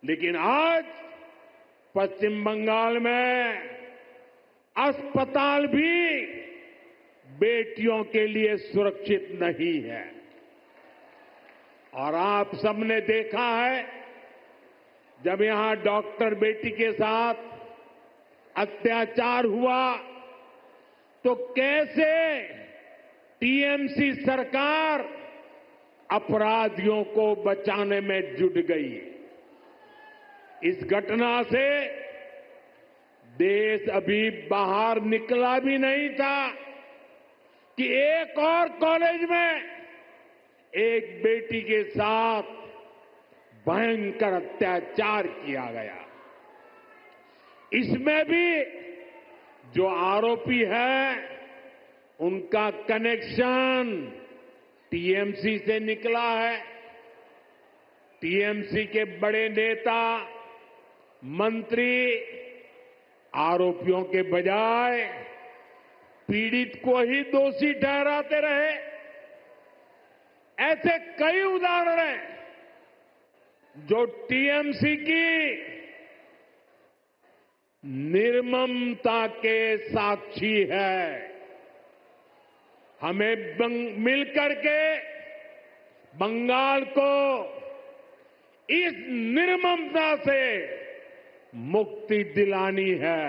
लेकिन आज पश्चिम बंगाल में अस्पताल भी बेटियों के लिए सुरक्षित नहीं है। और आप सबने देखा है, जब यहां डॉक्टर बेटी के साथ अत्याचार हुआ तो कैसे टीएमसी सरकार अपराधियों को बचाने में जुट गई। इस घटना से देश अभी बाहर निकला भी नहीं था कि एक और कॉलेज में एक बेटी के साथ भयंकर अत्याचार किया गया। इसमें भी जो आरोपी है उनका कनेक्शन टीएमसी से निकला है। टीएमसी के बड़े नेता, मंत्री आरोपियों के बजाय पीड़ित को ही दोषी ठहराते रहे। ऐसे कई उदाहरण हैं जो टीएमसी की निर्ममता के साक्षी है। हमें मिलकर के बंगाल को इस निर्ममता से मुक्ति दिलानी है।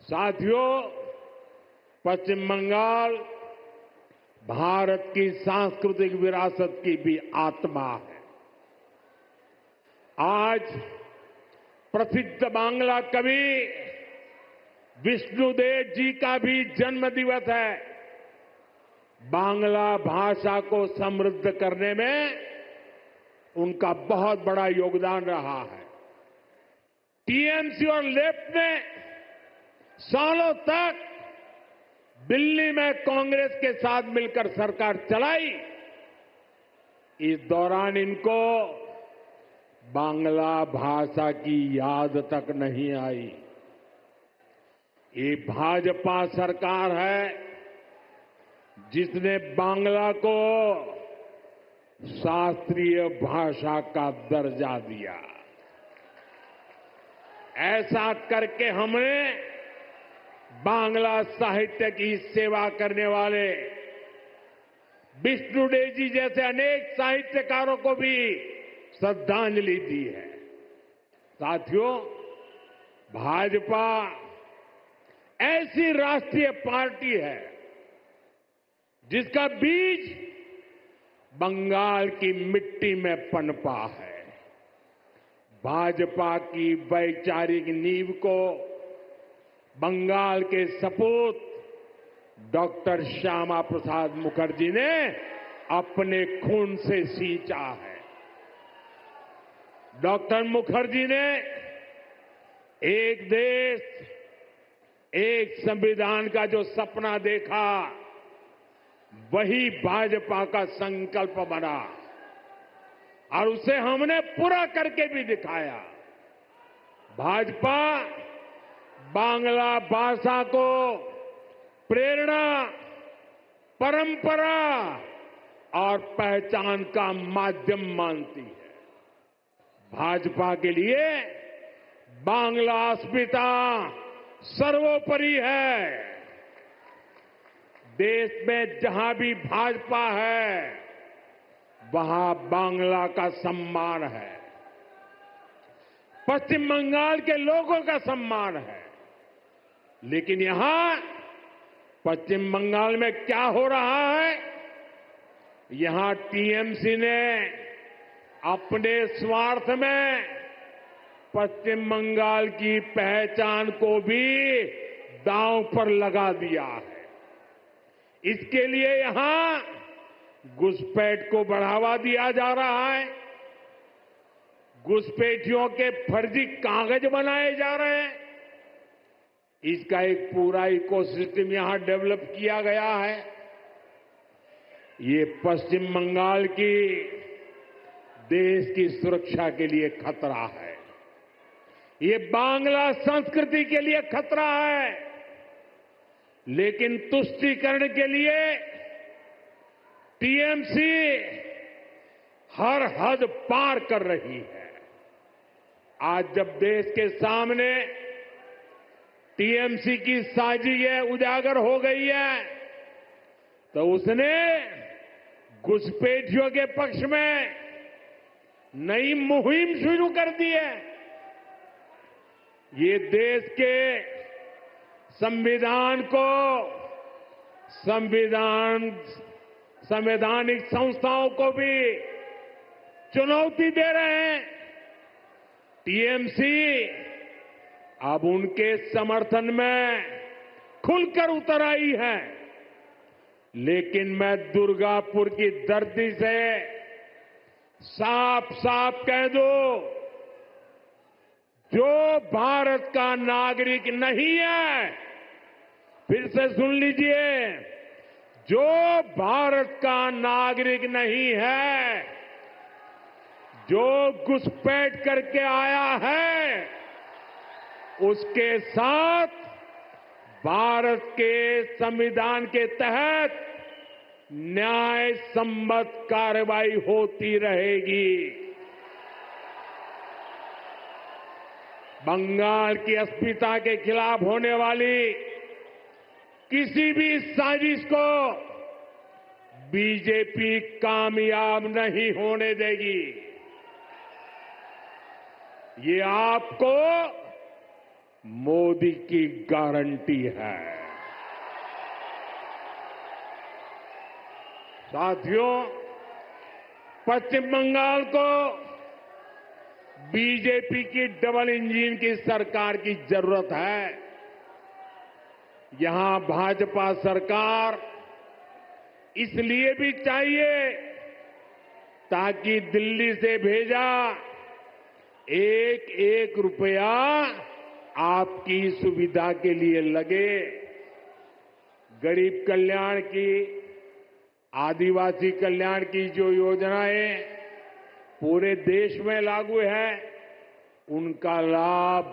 साथियों, पश्चिम बंगाल भारत की सांस्कृतिक विरासत की भी आत्मा है। आज प्रसिद्ध बांग्ला कवि विष्णुदेव जी का भी जन्म दिवस है। बांग्ला भाषा को समृद्ध करने में उनका बहुत बड़ा योगदान रहा है। टीएमसी और लेफ्ट ने सालों तक दिल्ली में कांग्रेस के साथ मिलकर सरकार चलाई। इस दौरान इनको बांग्ला भाषा की याद तक नहीं आई। ये भाजपा सरकार है जिसने बांग्ला को शास्त्रीय भाषा का दर्जा दिया। ऐसा करके हमने बांग्ला साहित्य की सेवा करने वाले विष्णुदेव जी जैसे अनेक साहित्यकारों को भी श्रद्धांजलि दी है। साथियों, भाजपा ऐसी राष्ट्रीय पार्टी है जिसका बीज बंगाल की मिट्टी में पनपा है। भाजपा की वैचारिक नींव को बंगाल के सपूत डॉक्टर श्यामा प्रसाद मुखर्जी ने अपने खून से सींचा है। डॉक्टर मुखर्जी ने एक देश, एक संविधान का जो सपना देखा, वही भाजपा का संकल्प बना और उसे हमने पूरा करके भी दिखाया। भाजपा बांग्ला भाषा को प्रेरणा, परंपरा और पहचान का माध्यम मानती है। भाजपा के लिए बांग्ला अस्मिता सर्वोपरि है। देश में जहां भी भाजपा है वहां बांग्ला का सम्मान है, पश्चिम बंगाल के लोगों का सम्मान है। लेकिन यहां पश्चिम बंगाल में क्या हो रहा है? यहां टीएमसी ने अपने स्वार्थ में पश्चिम बंगाल की पहचान को भी दांव पर लगा दिया है। इसके लिए यहां घुसपैठ को बढ़ावा दिया जा रहा है। घुसपैठियों के फर्जी कागज बनाए जा रहे हैं। इसका एक पूरा इकोसिस्टम यहां डेवलप किया गया है। ये पश्चिम बंगाल की देश की सुरक्षा के लिए खतरा है। ये बांग्ला संस्कृति के लिए खतरा है। लेकिन तुष्टीकरण के लिए टीएमसी हर हद पार कर रही है। आज जब देश के सामने टीएमसी की साजिशें उजागर हो गई है, तो उसने घुसपैठियों के पक्ष में नई मुहिम शुरू कर दी है। ये देश के संविधान को, संवैधानिक संस्थाओं को भी चुनौती दे रहे हैं। टीएमसी अब उनके समर्थन में खुलकर उतर आई है। लेकिन मैं दुर्गापुर की धरती से साफ साफ कह दूं, जो भारत का नागरिक नहीं है, फिर से सुन लीजिए, जो भारत का नागरिक नहीं है, जो घुसपैठ करके आया है, उसके साथ भारत के संविधान के तहत न्याय सम्मत कार्रवाई होती रहेगी। बंगाल की अस्मिता के खिलाफ होने वाली किसी भी साजिश को बीजेपी कामयाब नहीं होने देगी। ये आपको मोदी की गारंटी है। साथियों, पश्चिम बंगाल को बीजेपी की डबल इंजन की सरकार की जरूरत है। यहां भाजपा सरकार इसलिए भी चाहिए ताकि दिल्ली से भेजा एक एक रुपया आपकी सुविधा के लिए लगे। गरीब कल्याण की, आदिवासी कल्याण की जो योजनाएं पूरे देश में लागू है, उनका लाभ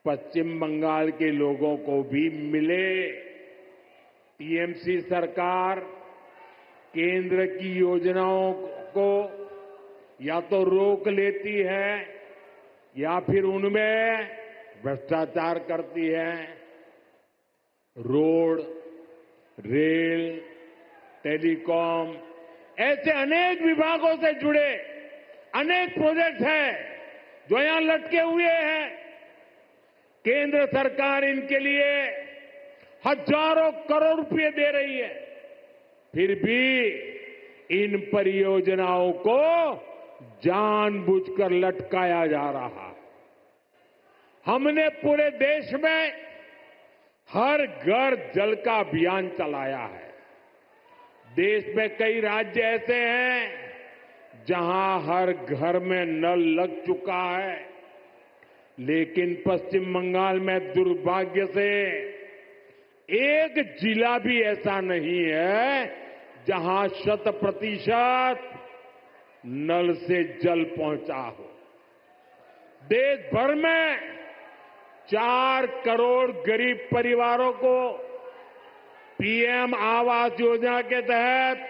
पश्चिम बंगाल के लोगों को भी मिले। टीएमसी सरकार केंद्र की योजनाओं को या तो रोक लेती है या फिर उनमें भ्रष्टाचार करती है। रोड, रेल, टेलीकॉम, ऐसे अनेक विभागों से जुड़े अनेक प्रोजेक्ट हैं जो यहां लटके हुए हैं। केंद्र सरकार इनके लिए हजारों करोड़ रुपए दे रही है, फिर भी इन परियोजनाओं को जानबूझकर लटकाया जा रहा है। हमने पूरे देश में हर घर जल का अभियान चलाया है। देश में कई राज्य ऐसे हैं जहां हर घर में नल लग चुका है, लेकिन पश्चिम बंगाल में दुर्भाग्य से एक जिला भी ऐसा नहीं है जहां 100% नल से जल पहुंचा हो। देश भर में 4 करोड़ गरीब परिवारों को पीएम आवास योजना के तहत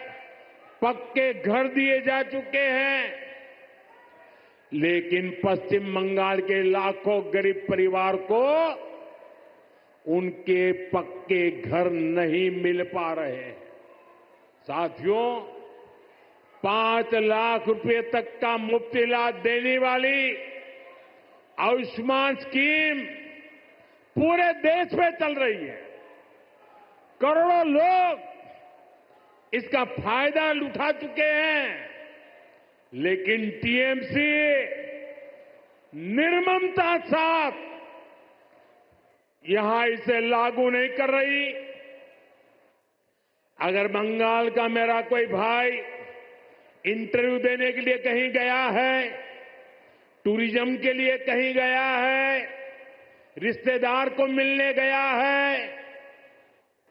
पक्के घर दिए जा चुके हैं, लेकिन पश्चिम बंगाल के लाखों गरीब परिवार को उनके पक्के घर नहीं मिल पा रहे हैं। साथियों, 5 लाख रुपए तक का मुफ्त इलाज देने वाली आयुष्मान स्कीम पूरे देश में चल रही है। करोड़ों लोग इसका फायदा उठा चुके हैं, लेकिन टीएमसी निर्ममता साथ यहां इसे लागू नहीं कर रही। अगर बंगाल का मेरा कोई भाई इंटरव्यू देने के लिए कहीं गया है, टूरिज्म के लिए कहीं गया है, रिश्तेदार को मिलने गया है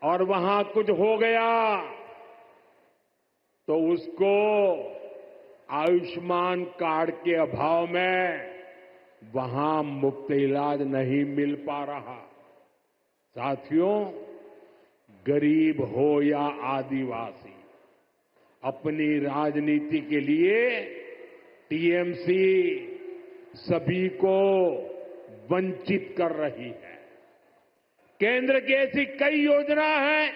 और वहां कुछ हो गया, तो उसको आयुष्मान कार्ड के अभाव में वहां मुफ्त इलाज नहीं मिल पा रहा। साथियों, गरीब हो या आदिवासी, अपनी राजनीति के लिए टीएमसी सभी को वंचित कर रही है। केंद्र की ऐसी कई योजना है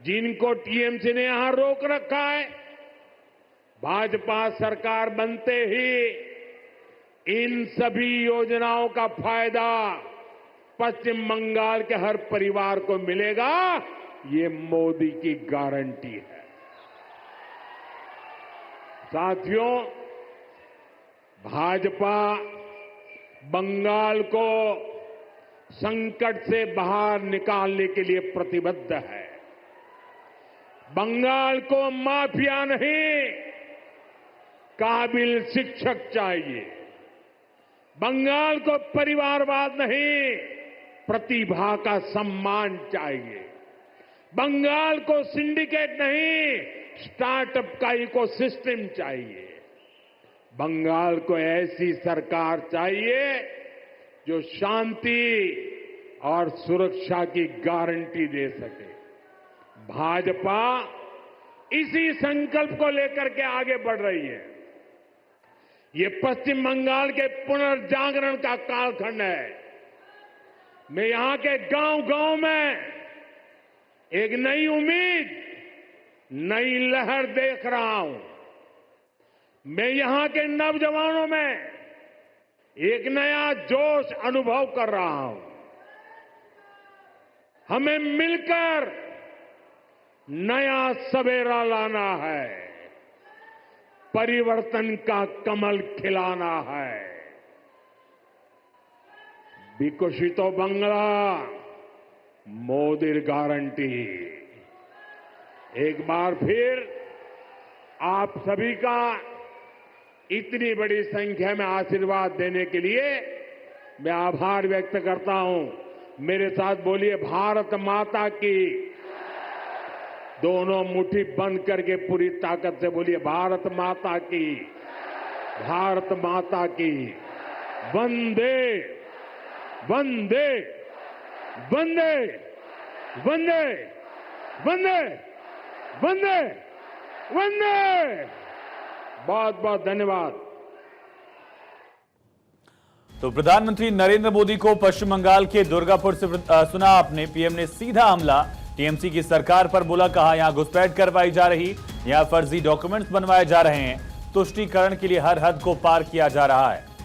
जिनको टीएमसी ने यहां रोक रखा है। भाजपा सरकार बनते ही इन सभी योजनाओं का फायदा पश्चिम बंगाल के हर परिवार को मिलेगा, ये मोदी की गारंटी है। साथियों, भाजपा बंगाल को संकट से बाहर निकालने के लिए प्रतिबद्ध है। बंगाल को माफिया नहीं, काबिल शिक्षक चाहिए। बंगाल को परिवारवाद नहीं, प्रतिभा का सम्मान चाहिए। बंगाल को सिंडिकेट नहीं, स्टार्टअप का इकोसिस्टम चाहिए। बंगाल को ऐसी सरकार चाहिए जो शांति और सुरक्षा की गारंटी दे सके। भाजपा इसी संकल्प को लेकर के आगे बढ़ रही है। ये पश्चिम बंगाल के पुनर्जागरण का कालखंड है। मैं यहां के गांव-गांव में एक नई उम्मीद, नई लहर देख रहा हूं। मैं यहां के नौजवानों में एक नया जोश अनुभव कर रहा हूं। हमें मिलकर नया सवेरा लाना है, परिवर्तन का कमल खिलाना है। विकसितो बांग्ला मोदी गारंटी। एक बार फिर आप सभी का इतनी बड़ी संख्या में आशीर्वाद देने के लिए मैं आभार व्यक्त करता हूं। मेरे साथ बोलिए, भारत माता की। दोनों मुट्ठी बंद करके पूरी ताकत से बोलिए, भारत माता की, भारत माता की। वंदे वंदे वंदे वंदे वंदे वंदे वंदे। बहुत बहुत धन्यवाद। तो प्रधानमंत्री नरेंद्र मोदी को पश्चिम बंगाल के दुर्गापुर से सुना आपने। पीएम ने सीधा हमला टीएमसी की सरकार पर बोला, कहा यहां घुसपैठ करवाई जा रही, यहां फर्जी डॉक्यूमेंट्स बनवाए जा रहे हैं, तुष्टीकरण के लिए हर हद को पार किया जा रहा है।